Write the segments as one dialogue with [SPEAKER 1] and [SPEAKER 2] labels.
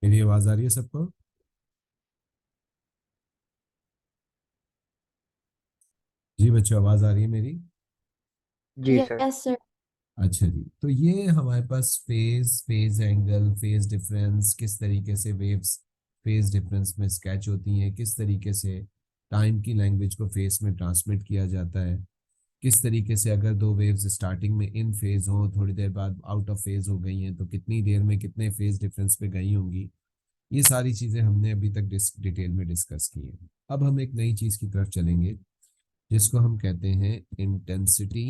[SPEAKER 1] मेरी आवाज आ रही है सबको? जी बच्चों, आवाज आ रही है मेरी?
[SPEAKER 2] जी सर।
[SPEAKER 3] Yes sir.
[SPEAKER 1] अच्छा जी, तो ये हमारे पास फेज एंगल, फेज डिफरेंस, किस तरीके से वेव्स फेज डिफरेंस में स्केच होती हैं, किस तरीके से टाइम की लैंग्वेज को फेज में ट्रांसमिट किया जाता है, किस तरीके से अगर दो वेव्स स्टार्टिंग में इन फेज हो, थोड़ी देर बाद आउट ऑफ फेज हो गई हैं, तो कितनी देर में कितने फेज डिफरेंस पे गई होंगी। ये सारी चीजें हमने अभी तक डिटेल में डिस्कस की हैं। अब हम एक नई चीज की तरफ चलेंगे, जिसको हम कहते हैं intensity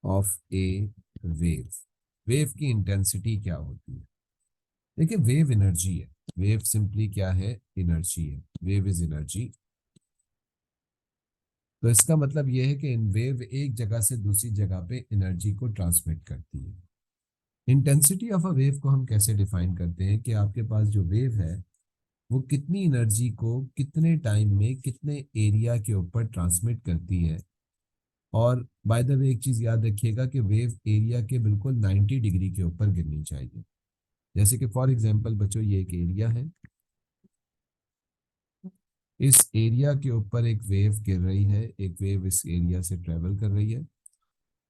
[SPEAKER 1] of A wave. Wave की इंटेंसिटी क्या होती है? देखिए, वेव एनर्जी है। वेव सिंपली क्या है? एनर्जी है। Wave is energy. तो इसका मतलब यह है कि इन वेव एक जगह से दूसरी जगह पे एनर्जी को ट्रांसमिट करती है। इंटेंसिटी ऑफ अ वेव को हम कैसे डिफाइन करते हैं कि आपके पास जो वेव है वो कितनी एनर्जी को कितने टाइम में कितने एरिया के ऊपर ट्रांसमिट करती है। और बाय द वे, एक चीज याद रखिएगा कि वेव एरिया के बिल्कुल 90 डिग्री के ऊपर गिरनी चाहिए। जैसे कि फॉर एग्जांपल बच्चों, ये एक एरिया है। इस एरिया के ऊपर एक वेव गिर रही है, एक वेव इस एरिया से ट्रेवल कर रही है।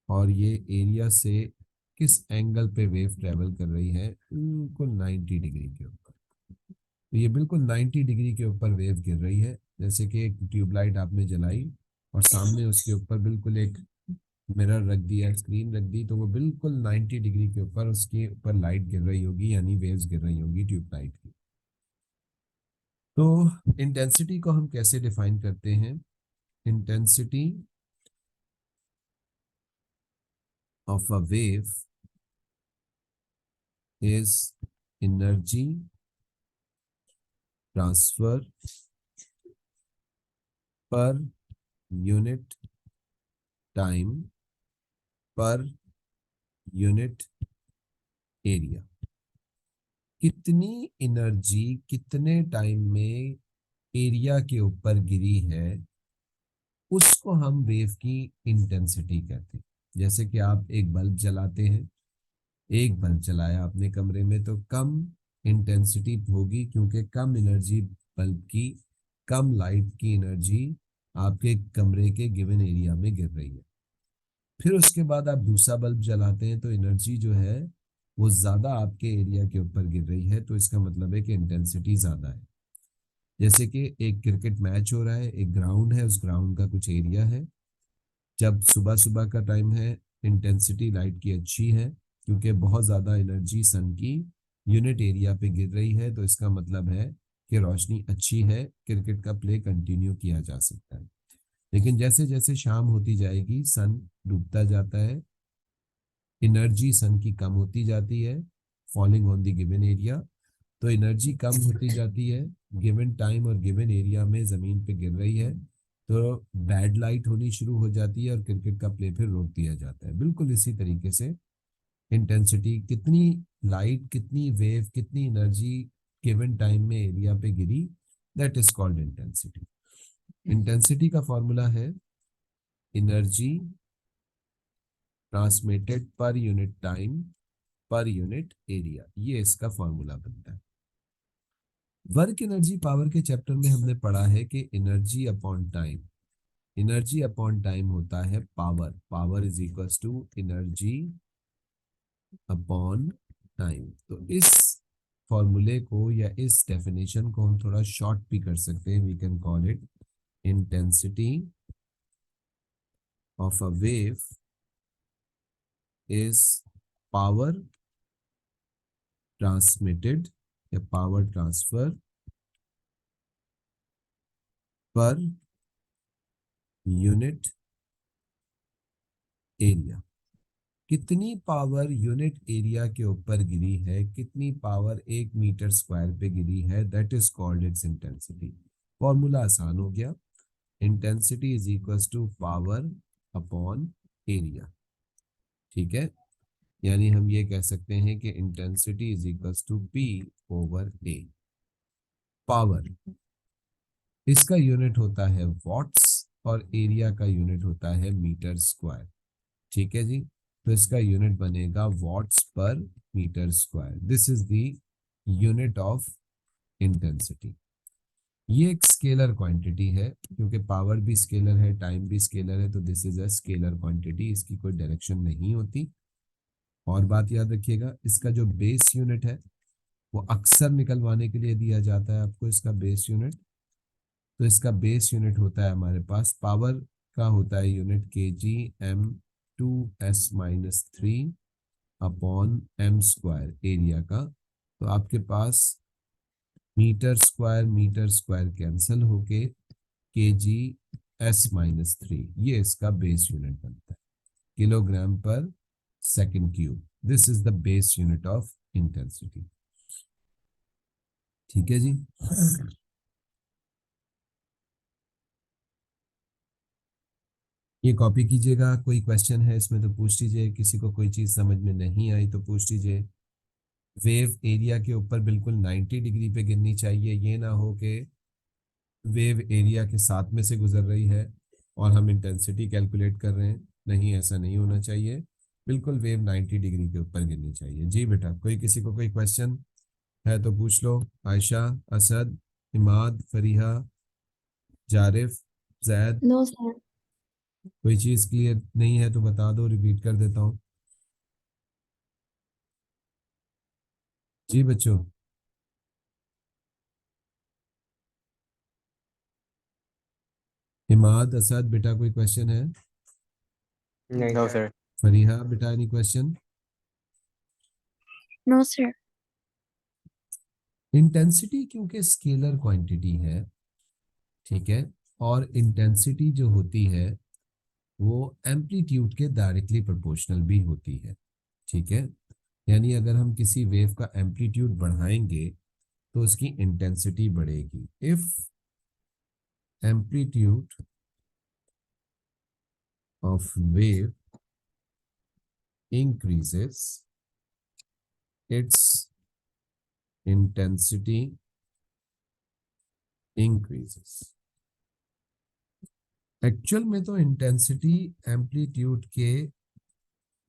[SPEAKER 1] और ये एरिया से किस एंगल पे वेव ट्रेवल कर रही है? बिल्कुल 90 डिग्री के ऊपर। तो ये बिल्कुल 90 डिग्री के ऊपर वेव गिर रही है। जैसे कि एक ट्यूबलाइट आपने जलाई और सामने उसके ऊपर बिल्कुल एक मिरर रख दिया, स्क्रीन रख दी, तो वो बिल्कुल 90 डिग्री के ऊपर उसके ऊपर लाइट गिर रही होगी, यानी वेव्स गिर रही होगी ट्यूबलाइट की। तो इंटेंसिटी को हम कैसे डिफाइन करते हैं? Intensity of a wave is energy transfer per unit time per unit area. कितनी एनर्जी कितने टाइम में एरिया के ऊपर गिरी है, उसको हम वेव की इंटेंसिटी कहते हैं। जैसे कि आप एक बल्ब जलाते हैं, एक बल्ब जलाया अपने कमरे में, तो कम इंटेंसिटी होगी क्योंकि कम एनर्जी बल्ब की, कम लाइट की एनर्जी आपके कमरे के गिवन एरिया में गिर रही है। फिर उसके बाद आप दूसरा बल्ब जलाते हैं तो एनर्जी जो है वो ज्यादा आपके एरिया के ऊपर गिर रही है, तो इसका मतलब है कि इंटेंसिटी ज्यादा है। जैसे कि एक क्रिकेट मैच हो रहा है, एक ग्राउंड है, उस ग्राउंड का कुछ एरिया है। जब सुबह सुबह का टाइम है, इंटेंसिटी लाइट की अच्छी है क्योंकि बहुत ज़्यादा एनर्जी सन की यूनिट एरिया पे गिर रही है, तो इसका मतलब है कि रोशनी अच्छी है, क्रिकेट का प्ले कंटिन्यू किया जा सकता है। लेकिन जैसे जैसे शाम होती जाएगी, सन डूबता जाता है, एनर्जी सन की कम होती जाती है, falling on the given area. तो एनर्जी कम होती जाती है, गिवन टाइम और गिवन एरिया में ज़मीन पे गिर रही है, तो बैड लाइट होनी शुरू हो जाती है और क्रिकेट का प्ले फिर रोक दिया जाता है। बिल्कुल इसी तरीके से इंटेंसिटी, कितनी लाइट, कितनी वेव, कितनी एनर्जी गिवन टाइम में एरिया पे गिरी, that is called intensity. Intensity का फॉर्मूला है energy transmitted per unit time per unit area. ये इसका फॉर्मूला बनता है। वर्क एनर्जी पावर के चैप्टर में हमने पढ़ा है कि energy upon time, energy upon time होता है power. Power is equals to energy upon time. तो इस फॉर्मूले को या इस डेफिनेशन को हम थोड़ा शॉर्ट भी कर सकते हैं। We can call it intensity of a wave is power transmitted या power transfer per unit area. कितनी पावर यूनिट एरिया के ऊपर गिरी है, कितनी पावर एक मीटर स्क्वायर पे गिरी है, that is called its intensity. Formula आसान हो गया। Intensity is equals to power upon area. ठीक है, यानी हम ये कह सकते हैं कि intensity is equals to P over A. Power, इसका यूनिट होता है वॉट्स और एरिया का यूनिट होता है मीटर स्क्वायर। ठीक है जी, तो इसका यूनिट बनेगा watts per metre square, this is the unit of intensity. ये एक स्केलर क्वांटिटी है, क्योंकि पावर भी स्केलर है, टाइम भी स्केलर है, तो this is a scalar quantity, इसकी कोई डायरेक्शन नहीं होती। और बात याद रखिएगा, इसका जो बेस यूनिट है वो अक्सर निकलवाने के लिए दिया जाता है आपको, इसका बेस यूनिट। तो इसका बेस यूनिट होता है हमारे पास, पावर का होता है unit K G M 2s-3 upon M square area का। तो आपके पास मीटर स्क्वायर कैंसल होके के जी s-3, ये इसका बेस यूनिट बनता है, किलोग्राम पर second cube. This is the base unit of intensity. ठीक है जी। ये कॉपी कीजिएगा, कोई क्वेश्चन है इसमें तो पूछ लीजिए, किसी को कोई चीज समझ में नहीं आई तो पूछ लीजिए। वेव एरिया के ऊपर बिल्कुल 90 डिग्री पे गिरनी चाहिए, ये ना हो कि वेव एरिया के साथ में से गुजर रही है और हम इंटेंसिटी कैलकुलेट कर रहे हैं, नहीं ऐसा नहीं होना चाहिए, बिल्कुल वेव 90 डिग्री के ऊपर गिरनी चाहिए। जी बेटा, कोई किसी को कोई क्वेश्चन है तो पूछ लो। Ayesha, Asad, Imad, Fariha, Zarif, Zaid,
[SPEAKER 3] no sir.
[SPEAKER 1] कोई चीज क्लियर नहीं है तो बता दो, रिपीट कर देता हूँ। जी बच्चों, इमाद, असद बेटा, कोई क्वेश्चन है?
[SPEAKER 2] नहीं
[SPEAKER 4] नो
[SPEAKER 2] सर।
[SPEAKER 4] सर।
[SPEAKER 1] फरीहा बेटा, any question?
[SPEAKER 3] No sir.
[SPEAKER 1] Intensity क्योंकि स्केलर क्वांटिटी है, ठीक है, और इंटेंसिटी जो होती है वो एम्पलीट्यूड के डायरेक्टली प्रोपोर्शनल भी होती है, ठीक है। यानी अगर हम किसी वेव का एम्पलीट्यूड बढ़ाएंगे तो उसकी इंटेंसिटी बढ़ेगी। If amplitude of wave increases, its intensity increases। Actual में तो इंटेंसिटी एम्पलीट्यूड के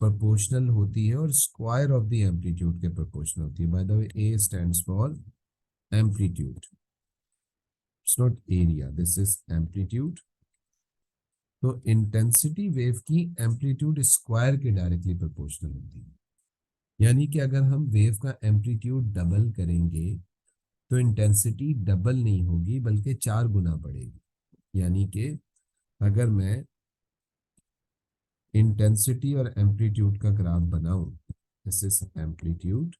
[SPEAKER 1] प्रोपोर्शनल होती है और स्क्वायर ऑफ द एम्पलीट्यूड के प्रोपोर्शनल होती है। By the way, A stands for amplitude, it's not area, this is amplitude. तो इंटेंसिटी वेव की एम्पलीट्यूड स्क्वायर के डायरेक्टली प्रोपोर्शनल होती है। यानी कि अगर हम वेव का एम्पलीट्यूड डबल करेंगे तो इंटेंसिटी डबल नहीं होगी बल्कि 4 गुना बढ़ेगी। यानी कि अगर मैं इंटेंसिटी और एम्पलीट्यूड का ग्राफ बनाऊं, दिस इज एम्पलीट्यूड,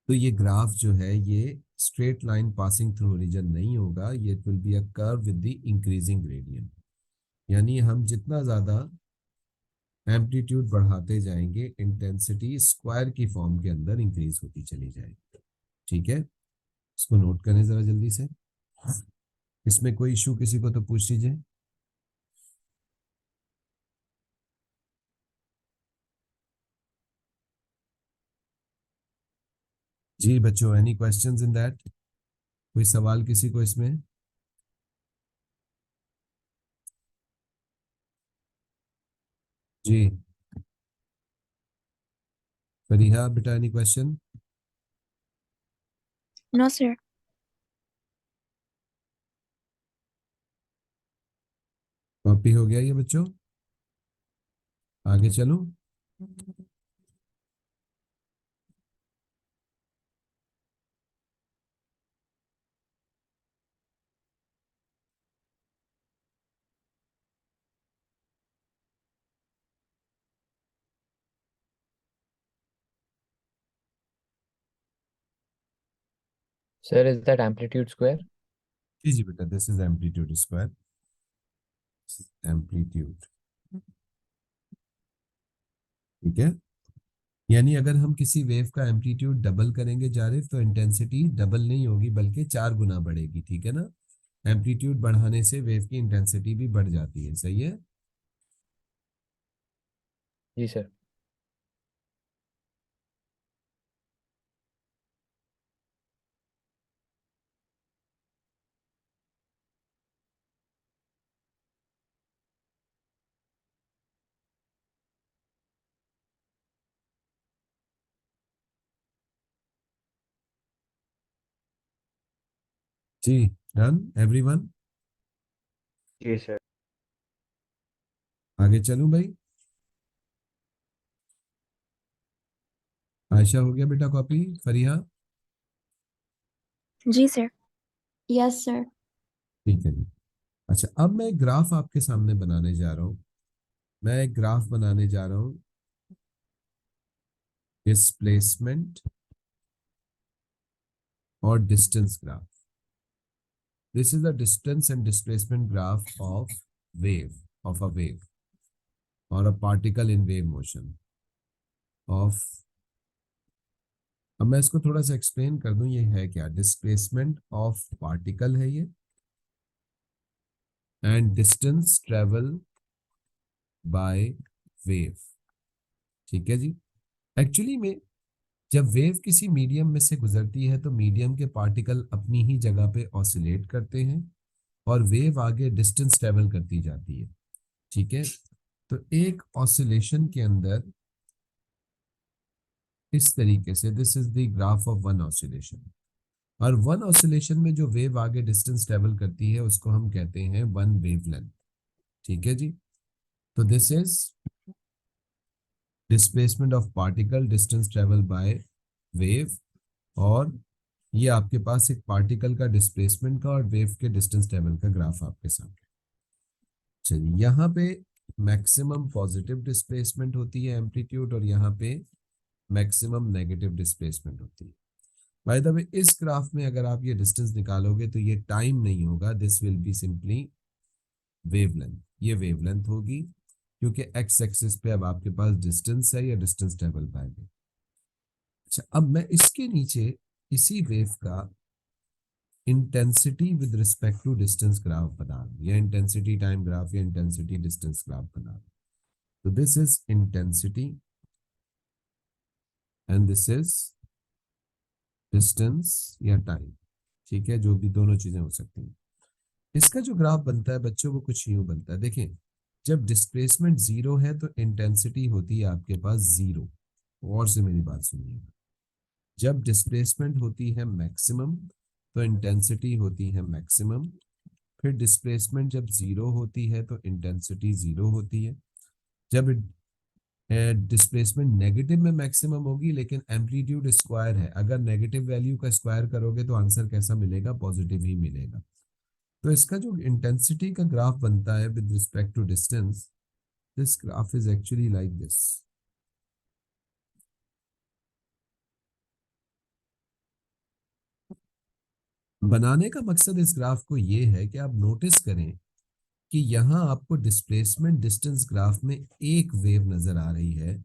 [SPEAKER 1] तो ये ग्राफ जो है ये straight line passing through origin नहीं होगा, ये will be a curve with the increasing gradient. यानी हम जितना ज़्यादा एम्पलीट्यूड बढ़ाते जाएंगे, इंटेंसिटी स्क्वायर की फॉर्म के अंदर इंक्रीज होती चली जाएगी। ठीक है, इसको नोट करें ज़रा जल्दी से। इसमें कोई इशू किसी को तो पूछ लीजिए। जी बच्चों, एनी क्वेश्चंस इन दैट? कोई सवाल किसी को इसमें? जी फरीहा बेटा, any question?
[SPEAKER 3] No sir.
[SPEAKER 1] Copy हो गया ये बच्चों? आगे चलूं?
[SPEAKER 4] Sir, is that amplitude square?
[SPEAKER 1] जी जी बेटा, this is amplitude square, amplitude, ठीक है। यानी अगर हम किसी वेव का एम्पलीट्यूड डबल करेंगे जारिफ, तो इंटेंसिटी डबल नहीं होगी बल्कि 4 गुना बढ़ेगी, ठीक है ना। एम्पलीट्यूड बढ़ाने से वेव की इंटेंसिटी भी बढ़ जाती है, सही है।
[SPEAKER 4] जी सर।
[SPEAKER 1] जी, डन एवरीवन।
[SPEAKER 2] जी सर।
[SPEAKER 1] आगे चलूं भाई? आयशा हो गया बेटा कॉपी? फरीहा?
[SPEAKER 3] जी सर। Yes sir.
[SPEAKER 1] ठीक है जी। अच्छा, अब मैं एक ग्राफ आपके सामने बनाने जा रहा हूँ। मैं एक ग्राफ बनाने जा रहा हूँ, डिस्प्लेसमेंट और distance graph. This is the distance and displacement graph of wave, of a wave और a particle in wave motion of. अब मैं इसको थोड़ा सा एक्सप्लेन कर दूं, ये है क्या? डिस्प्लेसमेंट ऑफ पार्टिकल है ये, and distance travel by wave. ठीक है जी। एक्चुअली में जब वेव किसी मीडियम में से गुजरती है तो मीडियम के पार्टिकल अपनी ही जगह पे ऑसिलेट करते हैं और वेव आगे डिस्टेंस ट्रेवल करती जाती है। ठीक है। तो एक ऑसिलेशन के अंदर इस तरीके से, this is the graph of one oscillation, और वन ऑसिलेशन में जो वेव आगे डिस्टेंस ट्रेवल करती है उसको हम कहते हैं वन वेवलेंथ। ठीक है जी। तो this is displacement of particle, distance travel by wave, और ये आपके पास एक पार्टिकल का डिस्प्लेसमेंट का और वेव के डिस्टेंस ट्रेवल का ग्राफ आपके सामने। चलिए, यहाँ पे मैक्सिमम पॉजिटिव डिस्प्लेसमेंट होती है एम्पलीट्यूड, और यहाँ पे मैक्सिमम नेगेटिव डिस्प्लेसमेंट होती है। बाय द वे, इस ग्राफ में अगर आप ये डिस्टेंस निकालोगे तो ये टाइम नहीं होगा, this will be simply wavelength. ये वेवलेंथ होगी क्योंकि एक्स एक्सिस पे अब आपके पास डिस्टेंस है या डिस्टेंस ट्रेवल बाय वेव। अच्छा, अब मैं इसके नीचे इसी वेव का intensity with respect to distance graph बना रहा हूं, या इंटेंसिटी टाइम ग्राफ या इंटेंसिटी डिस्टेंस ग्राफ बना रहा हूं। तो this is intensity and this is distance या टाइम। ठीक है, जो भी दोनों चीजें हो सकती हैं। इसका जो ग्राफ बनता है बच्चों, वो कुछ यूं बनता है, देखें। जब डिस्प्लेसमेंट जीरो है तो इंटेंसिटी होती है आपके पास जीरो। और से मेरी बात सुनिएगा, जब डिस्प्लेसमेंट होती है मैक्सिमम तो इंटेंसिटी होती है मैक्सिमम। फिर डिस्प्लेसमेंट जब जीरो होती है तो इंटेंसिटी जीरो होती है। जब डिस्प्लेसमेंट नेगेटिव में मैक्सिमम होगी लेकिन एम्पलीट्यूड स्क्वायर है, अगर नेगेटिव वैल्यू का स्क्वायर करोगे तो आंसर कैसा मिलेगा? पॉजिटिव ही मिलेगा। तो इसका जो इंटेंसिटी का ग्राफ बनता है with respect to distance, this graph is actually like this. बनाने का मकसद इस ग्राफ को ये है कि आप नोटिस करें कि यहाँ आपको डिस्प्लेसमेंट डिस्टेंस ग्राफ में एक वेव नजर आ रही है,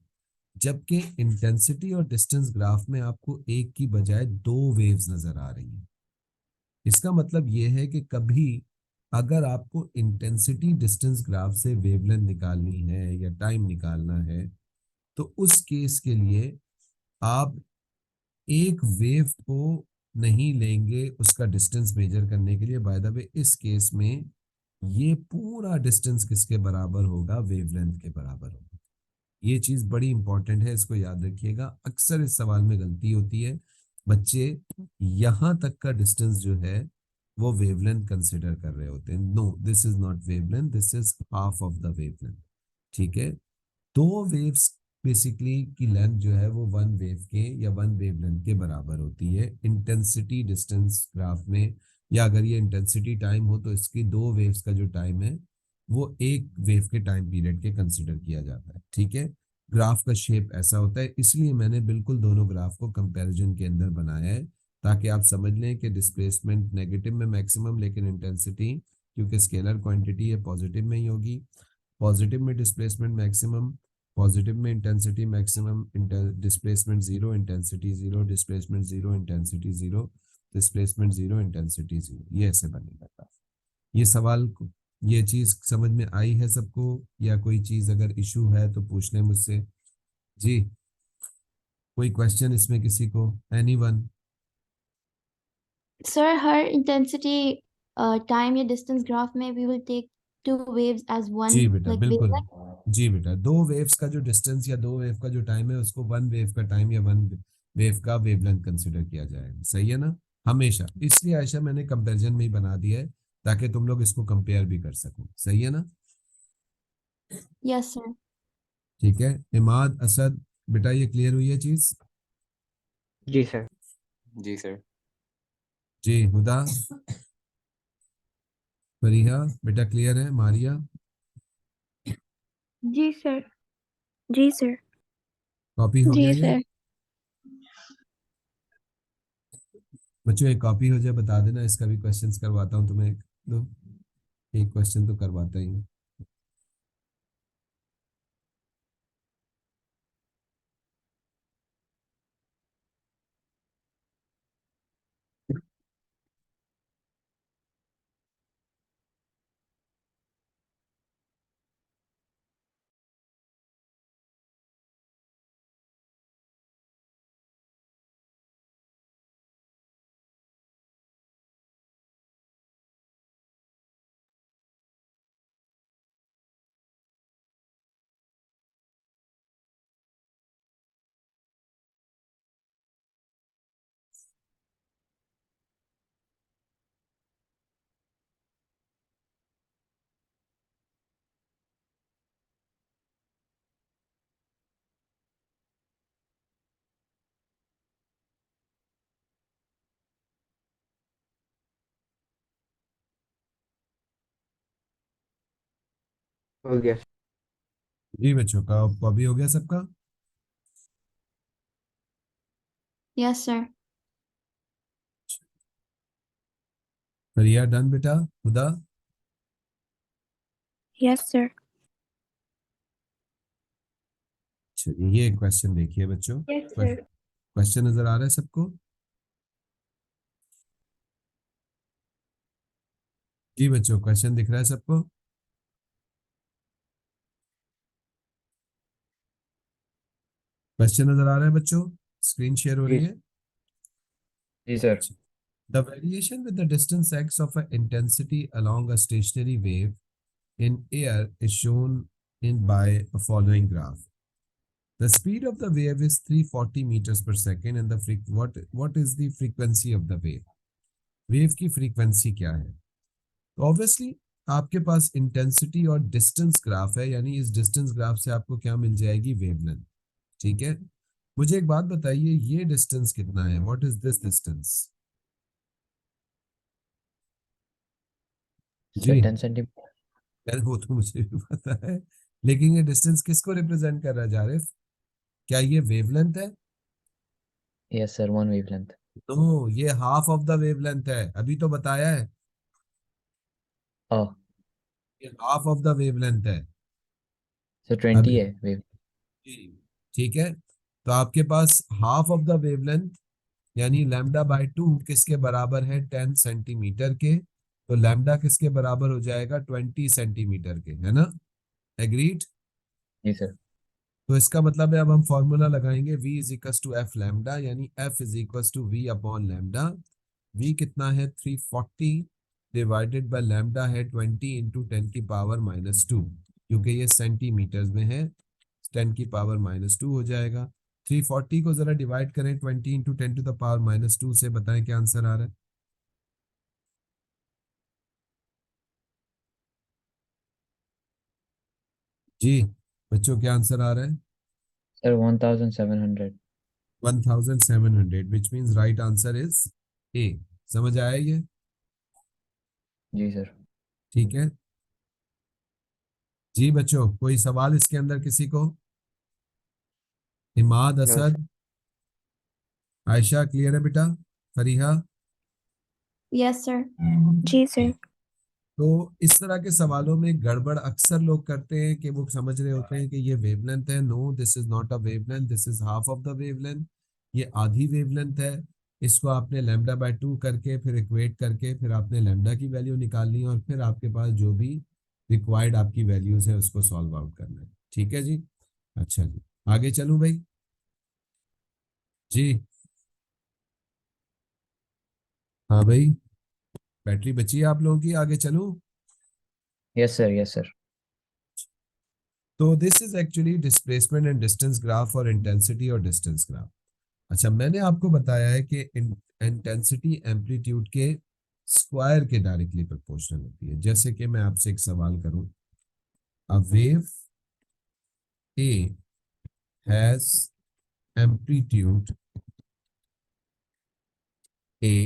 [SPEAKER 1] जबकि इंटेंसिटी और डिस्टेंस ग्राफ में आपको एक की बजाय दो वेव्स नजर आ रही हैं। इसका मतलब यह है कि कभी अगर आपको इंटेंसिटी डिस्टेंस ग्राफ से वेवलेंथ निकालनी है या टाइम निकालना है तो उस केस के लिए आप एक वेव को नहीं लेंगे उसका डिस्टेंस मेजर करने के लिए। बाय द वे, इस केस में ये पूरा डिस्टेंस किसके बराबर होगा? वेवलेंथ के बराबर होगा। ये चीज बड़ी इंपॉर्टेंट है, इसको याद रखिएगा। अक्सर इस सवाल में गलती होती है, बच्चे यहां तक का डिस्टेंस जो है वो वेवलेंथ कंसिडर कर रहे होते हैं। No, this is not wavelength, this is half of the wavelength. ठीक है। दो वेव्स बेसिकली की लेंथ जो है वो वन वेव के या वन वेवलेंथ के बराबर होती है इंटेंसिटी डिस्टेंस ग्राफ में। या अगर ये इंटेंसिटी टाइम हो तो इसकी दो वेव्स का जो टाइम है वो एक वेव के टाइम पीरियड के कंसिडर किया जाता है। ठीक है। ग्राफ का शेप ऐसा होता है, इसलिए मैंने बिल्कुल दोनों ग्राफ को कंपैरिजन के अंदर बनाया है, ताकि आप समझ लें कि डिस्प्लेसमेंट नेगेटिव में मैक्सिमम, लेकिन इंटेंसिटी क्योंकि स्केलर क्वांटिटी है पॉजिटिव में ही होगी। पॉजिटिव में डिस्प्लेसमेंट मैक्सिमम, पॉजिटिव में intensity maximum, displacement zero, intensity zero, displacement zero, intensity zero, displacement zero, intensity zero. ये ऐसे बनेगा ग्राफ। ये सवाल ये चीज समझ में आई है सबको, या कोई चीज अगर इशू है तो पूछ लें मुझसे। जी, कोई क्वेश्चन इसमें किसी को? एनीवन?
[SPEAKER 3] सर हर इंटेंसिटी टाइम या डिस्टेंस ग्राफ में we will take two waves as one
[SPEAKER 1] जी बेटा,
[SPEAKER 3] लाइक
[SPEAKER 1] बिल्कुल।
[SPEAKER 3] वेवलेंथ।
[SPEAKER 1] जी बेटा, दो वेव्स का जो डिस्टेंस या दो वेव का जो टाइम है उसको वन वेव का टाइम या वन वेव का वेवलेंथ कंसिडर किया जाएगा। सही है ना? हमेशा। इसलिए आयशा मैंने कंपैरिजन में ही बना दिया है ताकि तुम लोग इसको कंपेयर भी कर सको। सही है ना?
[SPEAKER 3] Yes, sir.
[SPEAKER 1] ठीक है। इमाद, असद, बेटा ये क्लियर हुई है चीज?
[SPEAKER 2] जी सर।
[SPEAKER 5] जी सर।
[SPEAKER 1] जी। हुदा, फरीहा, बेटा क्लियर है? मारिया,
[SPEAKER 6] जी सर। जी सर।
[SPEAKER 1] कॉपी हो गया
[SPEAKER 6] जी
[SPEAKER 1] ये?
[SPEAKER 6] सर।
[SPEAKER 1] बच्चों एक कॉपी हो जाए बता देना, इसका भी क्वेश्चंस करवाता हूँ तुम्हें। एक दो, एक क्वेश्चन तो करवाता ही हूँ।
[SPEAKER 2] हो गया सर।
[SPEAKER 1] जी बच्चों का कॉपी हो गया सबका?
[SPEAKER 3] Yes, sir.
[SPEAKER 1] फरिया डन बेटा? हुदा?
[SPEAKER 6] Yes sir.
[SPEAKER 1] चलिए ये क्वेश्चन देखिए बच्चों।
[SPEAKER 6] Yes sir.
[SPEAKER 1] क्वेश्चन नजर आ रहा है सबको? जी बच्चों क्वेश्चन दिख रहा है सबको? क्वेश्चन नजर आ रहा है बच्चों? स्क्रीन शेयर हो
[SPEAKER 2] जी
[SPEAKER 1] रही है?
[SPEAKER 4] जी sir.
[SPEAKER 1] The variation with the distance x of an intensity along a stationary wave in air is shown in by a following graph. The speed of the wave is 340 meters per second and the what is the frequency of the wave? Wave की frequency क्या है? तो obviously आपके पास intensity और distance graph है, यानी इस distance graph से आपको क्या मिल जाएगी? वेवलेंथ। ठीक है। मुझे एक बात बताइए, ये डिस्टेंस कितना है? What is this distance?
[SPEAKER 4] Sir
[SPEAKER 1] ji
[SPEAKER 4] 10 centimetre.
[SPEAKER 1] यार वो तो मुझे भी पता है, लेकिन ये डिस्टेंस किसको रिप्रेजेंट कर रहा है जारिफ? क्या ये वेवलेंथ है?
[SPEAKER 4] Yes sir, 1 wavelength.
[SPEAKER 1] नो, ये हाफ ऑफ द वेवलेंथ है, अभी तो बताया है।
[SPEAKER 4] ओह
[SPEAKER 1] ये हाफ ऑफ द वेवलेंथ है।
[SPEAKER 4] सर,
[SPEAKER 1] अब
[SPEAKER 4] 20 है वेव।
[SPEAKER 1] ठीक है, तो आपके पास हाफ ऑफ द वेवलेंथ यानी लैम्डा बाय 2 किसके बराबर है? 10 सेंटीमीटर के। तो लैम्डा किसके बराबर हो जाएगा? 20 सेंटीमीटर के, है ना? एग्रीड?
[SPEAKER 4] जी सर।
[SPEAKER 1] तो इसका मतलब है अब हम फॉर्मूला लगाएंगे v is equals to F lambda, यानी f is equals to v upon lambda. v कितना है? 340 डिवाइडेड बाय लैम्डा है 20 इंटू 10⁻², क्योंकि ये सेंटीमीटर्स में है, 10⁻², हो जाएगा। 340 को जरा डिवाइड करें 20 इंटू 10⁻² से, बताएं क्या आंसर आ रहा है? जी बच्चों क्या आंसर आ रहा है?
[SPEAKER 4] Sir 1700।
[SPEAKER 1] 1700, which means right answer is a. समझ आया ये?
[SPEAKER 4] जी सर।
[SPEAKER 1] ठीक है जी बच्चों, कोई सवाल इसके अंदर किसी को? Imad,
[SPEAKER 2] no sir.
[SPEAKER 1] Asad, Ayesha clear है बेटा? फरीहा?
[SPEAKER 3] Yes, sir.
[SPEAKER 6] जी सर।
[SPEAKER 1] तो इस तरह के सवालों में गड़बड़ अक्सर लोग करते हैं कि वो समझ रहे होते हैं कि ये वेवलेंथ है। No, this is not a wavelength, this is half of the wavelength. ये आधी वेवलेंथ है। इसको आपने लैम्डा बाय 2 करके फिर इक्वेट करके फिर आपने लैम्डा की वैल्यू निकालनी है और फिर आपके पास जो भी रिक्वायर्ड आपकी वैल्यूज है उसको सॉल्व आउट करना है। ठीक है जी? अच्छा जी, आगे चलूं भाई? जी हाँ भाई, बैटरी बची है आप लोगों की, आगे चलूं?
[SPEAKER 4] Yes sir. Yes sir.
[SPEAKER 1] तो this is actually displacement and distance graph और इंटेंसिटी और डिस्टेंस ग्राफ। अच्छा, मैंने आपको बताया है कि इंटेंसिटी एम्पलीट्यूड के स्क्वायर के डायरेक्टली प्रोपोर्शनल होती है। जैसे कि मैं आपसे एक सवाल करूं, a wave A has amplitude A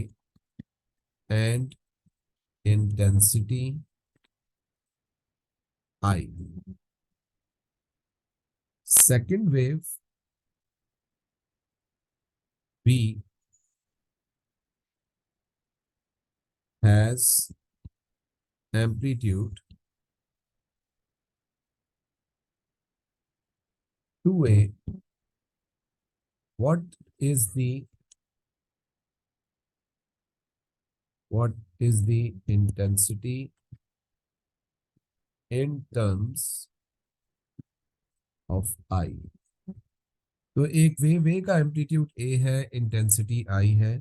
[SPEAKER 1] and intensity I. Second wave B has amplitude 2A. What is the intensity in terms of I? तो एक वेव ए का एम्पलीट्यूड ए है, इंटेंसिटी आई है।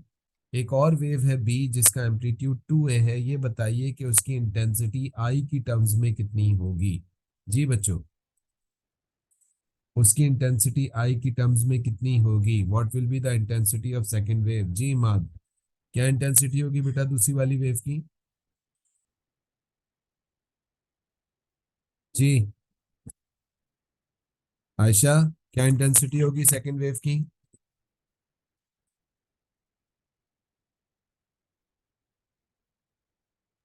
[SPEAKER 1] एक और वेव है बी जिसका एम्पलीट्यूड 2A है। ये बताइए कि उसकी इंटेंसिटी आई की टर्म्स में कितनी होगी। जी बच्चों, उसकी इंटेंसिटी आई की टर्म्स में कितनी होगी? What will be the intensity of second wave? जी माद, क्या इंटेंसिटी होगी बेटा दूसरी वाली वेव की? जी आयशा, क्या इंटेंसिटी होगी सेकंड वेव की?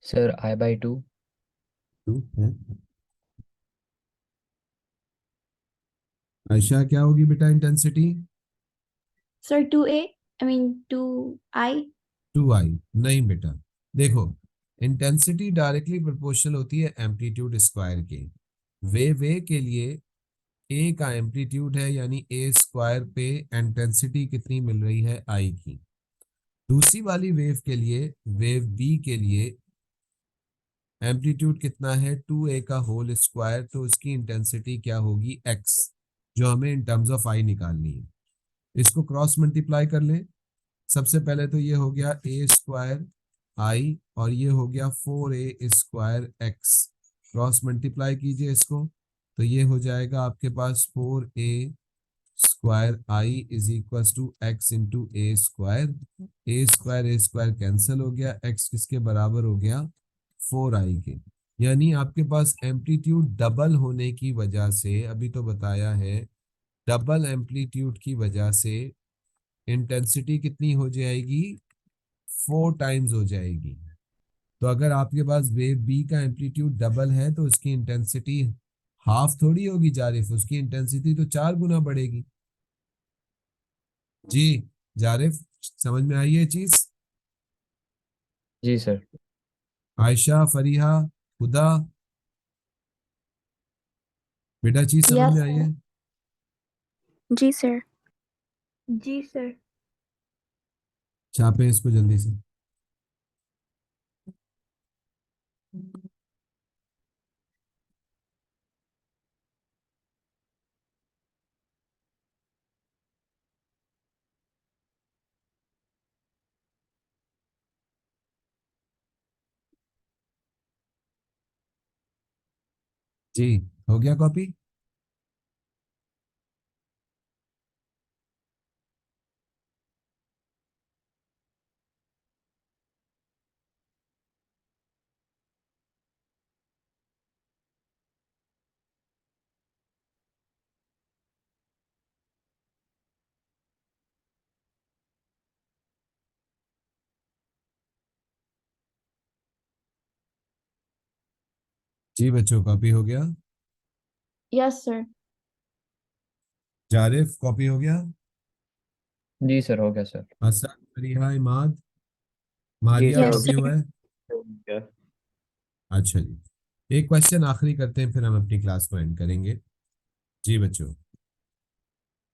[SPEAKER 4] Sir I/2।
[SPEAKER 1] 2 है। आयशा, क्या होगी बेटा intensity?
[SPEAKER 3] Sir, 2A, I mean 2I.
[SPEAKER 1] 2I नहीं बेटा, देखो इंटेंसिटी डायरेक्टली प्रोपोर्शनल होती है एम्पलीट्यूड स्क्वायर के। वेव ए के लिए ए का एम्पलीट्यूड है, यानी ए स्क्वायर पे इंटेंसिटी कितनी मिल रही है? आई की। दूसरी वाली वेव के लिए, वेव बी के लिए एम्पलीट्यूड कितना है? 2A का होल स्क्वायर। तो उसकी इंटेंसिटी क्या होगी? एक्स, जो हमें इन टर्म्स ऑफ आई निकालनी है। इसको क्रॉस मल्टीप्लाई कर लें। सबसे पहले तो ये हो गया ए स्क्वायर आई और ये हो गया 4A square x. Cross multiply कीजिए इसको, तो ये हो जाएगा आपके पास 4A square I is equal to X into A square. A square cancel हो गया, एक्स किसके बराबर हो गया? 4I के। यानी आपके पास एम्पलीट्यूड डबल होने की वजह से, अभी तो बताया है, डबल एम्पलीट्यूड की वजह से इंटेंसिटी कितनी हो जाएगी? 4 टाइम्स हो जाएगी। तो अगर आपके पास वेव बी का एम्पलीट्यूड डबल है तो उसकी इंटेंसिटी हाफ थोड़ी होगी जारिफ, उसकी इंटेंसिटी तो 4 गुना बढ़ेगी। जी जारिफ, समझ में आई ये चीज?
[SPEAKER 4] जी सर।
[SPEAKER 1] आयशा, फरीहा, खुदा, बेटा चीज समझ
[SPEAKER 3] Yes,
[SPEAKER 1] में आई
[SPEAKER 3] sir.
[SPEAKER 1] है?
[SPEAKER 6] जी सर।
[SPEAKER 3] जी sir.
[SPEAKER 1] छापे इसको जल्दी से। जी हो गया कॉपी? जी बच्चों, कॉपी हो गया?
[SPEAKER 3] Yes, sir.
[SPEAKER 1] जारिफ, कॉपी हो गया?
[SPEAKER 4] जी सर, हो गया सर।
[SPEAKER 1] असद, फरीहा, इमाद,
[SPEAKER 2] जी
[SPEAKER 1] Maria,
[SPEAKER 2] sir,
[SPEAKER 6] Yes,
[SPEAKER 1] copy
[SPEAKER 6] sir.
[SPEAKER 1] हुआ है? अच्छा जी, एक क्वेश्चन आखिरी करते हैं फिर हम अपनी क्लास को एंड करेंगे। जी बच्चों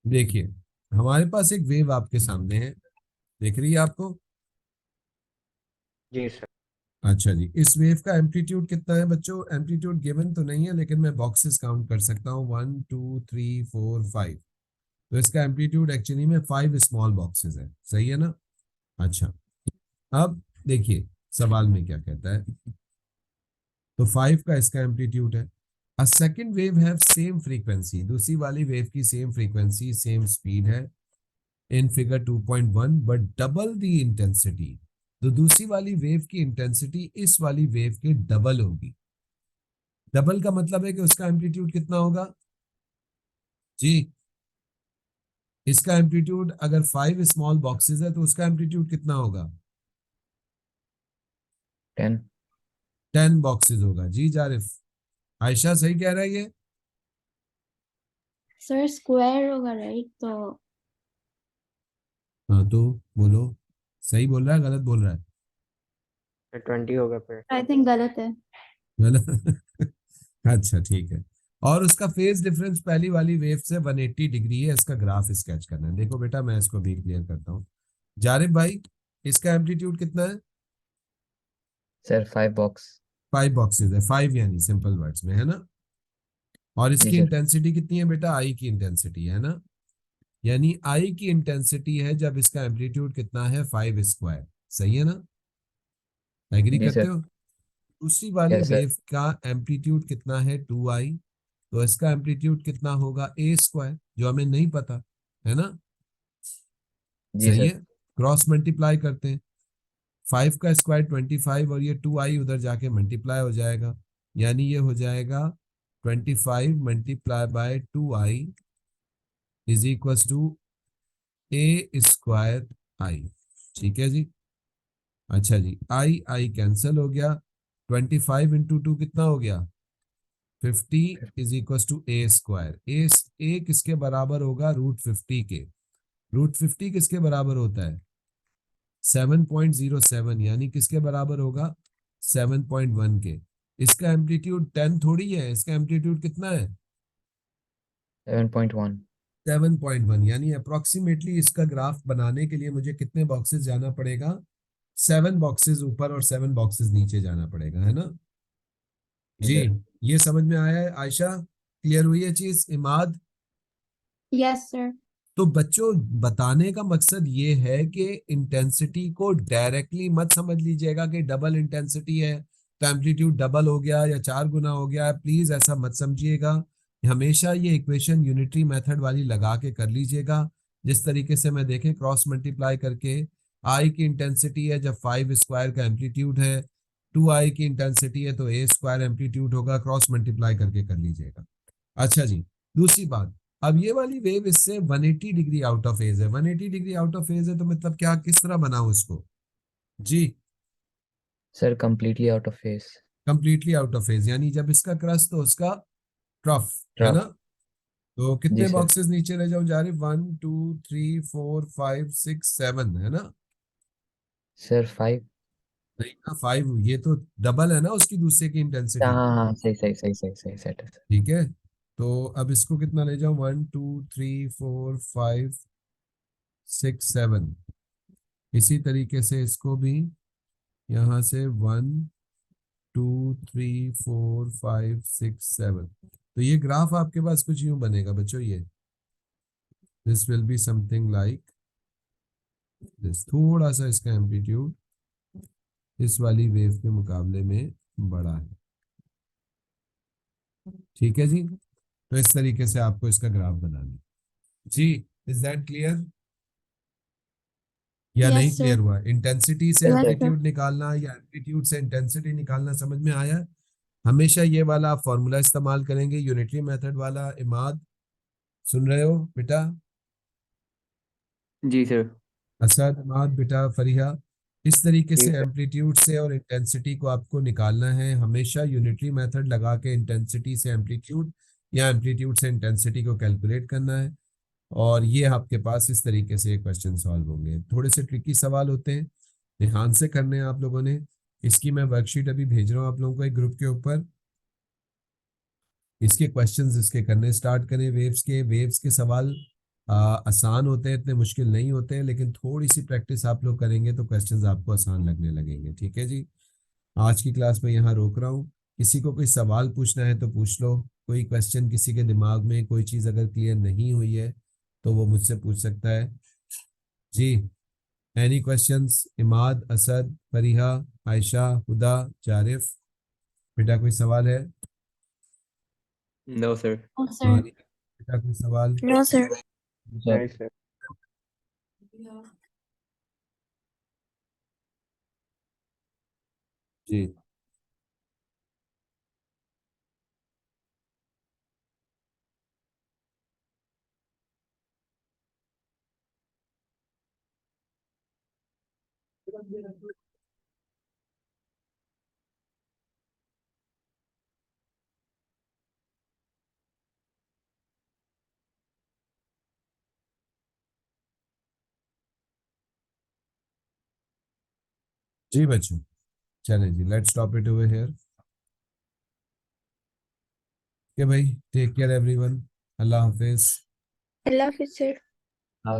[SPEAKER 1] देखिए, हमारे पास एक वेव आपके सामने है, देख रही है आपको?
[SPEAKER 2] जी सर,
[SPEAKER 1] अच्छा जी, इस वेव का एम्पलीट्यूड कितना है बच्चों? एम्पलीट्यूड गिवन तो नहीं है, लेकिन मैं बॉक्सेस काउंट कर सकता हूँ, 1 2 3 4 5। तो इसका एम्पलीट्यूड एक्चुअली में 5 स्मॉल बॉक्सेस है, सही है ना? अच्छा, अब देखिए सवाल में क्या कहता है। तो 5 का इसका एम्पलीट्यूड है। A second wave have same frequency, दूसरी वाली वेव की सेम फ्रीक्वेंसी सेम स्पीड है, in figure 2.1 but double the intensity. तो दूसरी वाली वेव की इंटेंसिटी इस वाली वेव के डबल होगी। डबल का मतलब है कि उसका एम्पलीट्यूड कितना होगा जी? इसका एम्पलीट्यूड अगर 5 स्मॉल बॉक्सेस है तो उसका एम्पलीट्यूड कितना होगा?
[SPEAKER 4] 10।
[SPEAKER 1] 10 बॉक्सेस होगा जी जारिफ। आयशा सही कह रहा है ये?
[SPEAKER 3] सर स्क्वायर होगा राइट? तो
[SPEAKER 1] हाँ तो बोलो, सही बोल रहा है गलत बोल रहा है?
[SPEAKER 2] 20 होगा फिर।
[SPEAKER 3] आई थिंक गलत है।
[SPEAKER 1] गलत। अच्छा ठीक है। और उसका फेज डिफरेंस पहली वाली वेव से 180 डिग्री है। इसका ग्राफ स्केच करना है। देखो बेटा मैं इसको भी क्लियर करता हूँ। जारिफ भाई इसका एम्पलीट्यूड कितना है?
[SPEAKER 4] Sir 5 box.
[SPEAKER 1] 5 बॉक्सेस है, 5 यानी सिंपल वर्ड्स में, है ना? और
[SPEAKER 4] जी
[SPEAKER 1] इसकी
[SPEAKER 4] सर।
[SPEAKER 1] इंटेंसिटी कितनी है बेटा? आई की इंटेंसिटी है ना? यानी आई की इंटेंसिटी है जब इसका एम्पलीट्यूड कितना है? 5 स्क्वायर। सही है ना? एग्री
[SPEAKER 4] जी
[SPEAKER 1] करते
[SPEAKER 4] सर।
[SPEAKER 1] हो? दूसरी वाली
[SPEAKER 4] यस सर।
[SPEAKER 1] वेव का एम्पलीट्यूड कितना है? 2i। तो इसका एम्पलीट्यूड कितना होगा? ए स्क्वायर, जो हमें नहीं पता, है ना?
[SPEAKER 4] जी
[SPEAKER 1] सही
[SPEAKER 4] सर।
[SPEAKER 1] है। क्रॉस मल्टीप्लाई करते हैं। 5 का स्क्वायर 25 और ये 2i उधर जाके मल्टीप्लाई हो जाएगा। यानी ये हो जाएगा 25 multiply by 2i is equal to A square I. ठीक है जी। अच्छा जी, आई आई कैंसिल हो गया। 25 इंटू 2 कितना हो गया? 50 is equal to A square. A किसके बराबर होगा? √50 के। √50 किसके बराबर होता है? 7.07, यानी किसके बराबर होगा? 7.1 के। इसका एम्पलीट्यूड 10 थोड़ी है, इसका एम्पलीट्यूड कितना है?
[SPEAKER 4] 7.1।
[SPEAKER 1] 7.1, यानी अप्रोक्सीमेटली इसका ग्राफ बनाने के लिए मुझे कितने बॉक्सेस जाना पड़ेगा? 7 बॉक्सेस ऊपर और 7 बॉक्सेस नीचे जाना पड़ेगा, है ना
[SPEAKER 4] जी
[SPEAKER 1] जी?
[SPEAKER 4] सर।
[SPEAKER 1] ये समझ में आया है आयशा? क्लियर हुई है चीज इमाद?
[SPEAKER 3] Yes sir.
[SPEAKER 1] तो बच्चों बताने का मकसद ये है कि इंटेंसिटी को डायरेक्टली मत समझ लीजिएगा कि डबल इंटेंसिटी है तो एम्पलीट्यूड डबल हो गया या 4 गुना हो गया। प्लीज ऐसा मत समझिएगा। हमेशा ये इक्वेशन यूनिटरी मेथड वाली लगा के कर लीजिएगा। जिस तरीके से मैं देखें क्रॉस मल्टीप्लाई करके, आई की इंटेंसिटी है जब 5 स्क्वायर का एम्पलीट्यूड है, 2i की इंटेंसिटी है तो ए स्क्वायर एम्पलीट्यूड होगा। क्रॉस मल्टीप्लाई करके कर लीजिएगा। अच्छा जी, दूसरी बात, अब ये वाली वेव इससे 180 डिग्री आउट ऑफ फेज है। 180 डिग्री आउट ऑफ फेज है तो मतलब क्या, किस तरह बनाऊं इसको जी?
[SPEAKER 4] Sir completely out of phase.
[SPEAKER 1] Completely out of phase, यानी जब इसका क्रस्ट तो उसका ट्रफ, है ना?
[SPEAKER 4] ट्रफ।
[SPEAKER 1] तो
[SPEAKER 4] जी
[SPEAKER 1] कितने
[SPEAKER 4] सर।
[SPEAKER 1] बॉक्सेस नीचे रह जाऊं जा रहे? 1 2 3 4 5 6 7, है ना?
[SPEAKER 4] सर 5।
[SPEAKER 1] नहीं ना, 5 ये तो डबल है ना उसकी दूसरे की
[SPEAKER 4] हाँ
[SPEAKER 1] इंटेंसिटी।
[SPEAKER 4] हाँ हाँ, सही सही सही सही सही सेट है सर।
[SPEAKER 1] ठीक है। तो अब इसको कितना ले जाऊं? 1 2 3 4 5 6 7। इसी तरीके से इसको भी यहाँ से 1 2 3 4 5 6 7। तो ये ग्राफ आपके पास कुछ यूं बनेगा बच्चों, ये this will be something like this. थोड़ा सा इसका एम्पलीट्यूड इस वाली वेव के मुकाबले में बड़ा है। ठीक है जी। तो इस तरीके से आपको इसका ग्राफ बनाना है जी। इज दैट क्लियर या नहीं
[SPEAKER 3] यस
[SPEAKER 1] क्लियर
[SPEAKER 3] सर।
[SPEAKER 1] हुआ? इंटेंसिटी से
[SPEAKER 4] yes
[SPEAKER 3] yes
[SPEAKER 4] sir.
[SPEAKER 3] Sir.
[SPEAKER 1] Amplitude निकालना या एम्पलीट्यूड से इंटेंसिटी निकालना समझ में आया? हमेशा ये वाला आप फॉर्मूला इस्तेमाल करेंगे, यूनिटरी मेथड वाला। इमाद सुन रहे हो बेटा?
[SPEAKER 2] जी सर।
[SPEAKER 1] असद, इमाद, बेटा फरीहा, इस तरीके
[SPEAKER 2] जी
[SPEAKER 1] से
[SPEAKER 2] सर।
[SPEAKER 1] एम्पलीट्यूड से और इंटेंसिटी को आपको निकालना है। हमेशा यूनिटरी मेथड लगा के इंटेंसिटी से एम्पलीट्यूड या एम्पलीट्यूड से इंटेंसिटी को कैलकुलेट करना है। और ये आपके पास इस तरीके से क्वेश्चन सॉल्व होंगे। थोड़े से ट्रिकी सवाल होते हैं, ध्यान से करने हैं आप लोगों ने। इसकी मैं वर्कशीट अभी भेज रहा हूँ आप लोगों को एक ग्रुप के ऊपर। इसके क्वेश्चंस इसके करने स्टार्ट करें। वेव्स के सवाल आसान होते हैं, इतने मुश्किल नहीं होते हैं, लेकिन थोड़ी सी प्रैक्टिस आप लोग करेंगे तो क्वेश्चंस आपको आसान लगने लगेंगे। ठीक है जी। आज की क्लास में यहाँ रोक रहा हूँ। किसी को कोई सवाल पूछना है तो पूछ लो। कोई क्वेश्चन किसी के दिमाग में कोई चीज़ अगर क्लियर नहीं हुई है तो वो मुझसे पूछ सकता है जी। Any questions? इमाद, असद, फरीहा, आयशा, हुदा, जारिफ, बेटा कोई सवाल है?
[SPEAKER 2] No sir.
[SPEAKER 3] No sir.
[SPEAKER 1] हाँ, बेटा कोई सवाल?
[SPEAKER 6] No, sir.
[SPEAKER 4] सर।
[SPEAKER 2] नहीं सर।
[SPEAKER 1] जी जी बच्चों, चले जी, let's stop it over here. के भाई, टेक केयर एवरीवन, अल्लाह हाफिज।
[SPEAKER 6] I love it, sir.